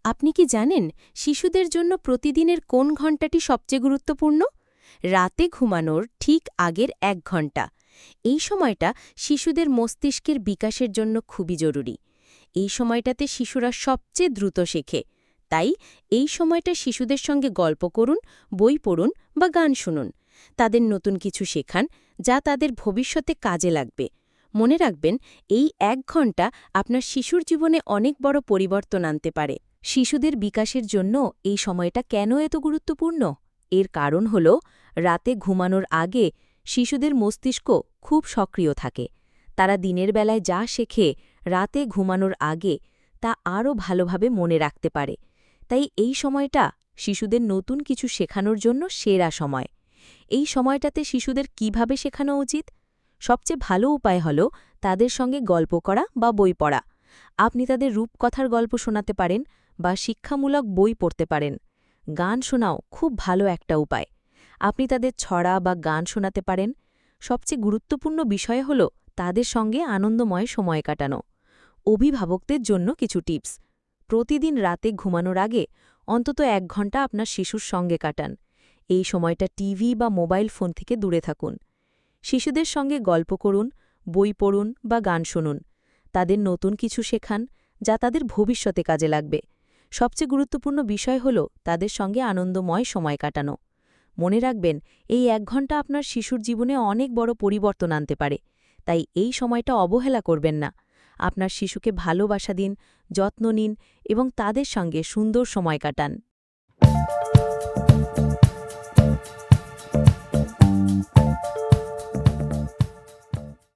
আপনি কি জানেন শিশুদের জন্য প্রতিদিনের কোন ঘণ্টাটি সবচেয়ে গুরুত্বপূর্ণ? রাতে ঘুমানোর ঠিক আগের ১ ঘণ্টা। এই সময়টা শিশুদের মস্তিষ্কের বিকাশের জন্য খুবই জরুরি। এই সময়টাতে শিশুরা সবচেয়ে দ্রুত শেখে। তাই এই সময়টা শিশুদের সঙ্গে গল্প করুন, বই পড়ুন বা গান শুনুন। তাদের নতুন কিছু শেখান, যা তাদের ভবিষ্যতে কাজে লাগবে। মনে রাখবেন, এই ১ ঘণ্টা আপনার শিশুর জীবনে অনেক বড় পরিবর্তন আনতে পারে। শিশুদের বিকাশের জন্য এই সময়টা কেন এত গুরুত্বপূর্ণ? এর কারণ হল, রাতে ঘুমানোর আগে শিশুদের মস্তিষ্ক খুব সক্রিয় থাকে। তারা দিনের বেলায় যা শেখে, রাতে ঘুমানোর আগে তা আরও ভালোভাবে মনে রাখতে পারে। তাই এই সময়টা শিশুদের নতুন কিছু শেখানোর জন্য সেরা সময়। এই সময়টাতে শিশুদের কিভাবে শেখানো উচিত? সবচেয়ে ভালো উপায় হল তাদের সঙ্গে গল্প করা বা বই পড়া। আপনি তাদের রূপকথার গল্প শোনাতে পারেন বা শিক্ষামূলক বই পড়তে পারেন। গান শোনাও খুব ভালো একটা উপায়। আপনি তাদের ছড়া বা গান শোনাতে পারেন। সবচেয়ে গুরুত্বপূর্ণ বিষয় হল তাদের সঙ্গে আনন্দময় সময় কাটানো। অভিভাবকদের জন্য কিছু টিপস। প্রতিদিন রাতে ঘুমানোর আগে অন্তত ১ ঘণ্টা আপনার শিশুর সঙ্গে কাটান। এই সময়টা টিভি বা মোবাইল ফোন থেকে দূরে থাকুন। শিশুদের সঙ্গে গল্প করুন, বই পড়ুন বা গান শুনুন। তাদের নতুন কিছু শেখান, যা তাদের ভবিষ্যতে কাজে লাগবে। সবচেয়ে গুরুত্বপূর্ণ বিষয় হল তাদের সঙ্গে আনন্দময় সময় কাটানো। মনে রাখবেন, এই ১ ঘণ্টা আপনার শিশুর জীবনে অনেক বড় পরিবর্তন আনতে পারে। তাই এই সময়টা অবহেলা করবেন না। আপনার শিশুকে ভালোবাসা দিন, যত্ন নিন এবং তাদের সঙ্গে সুন্দর সময় কাটান।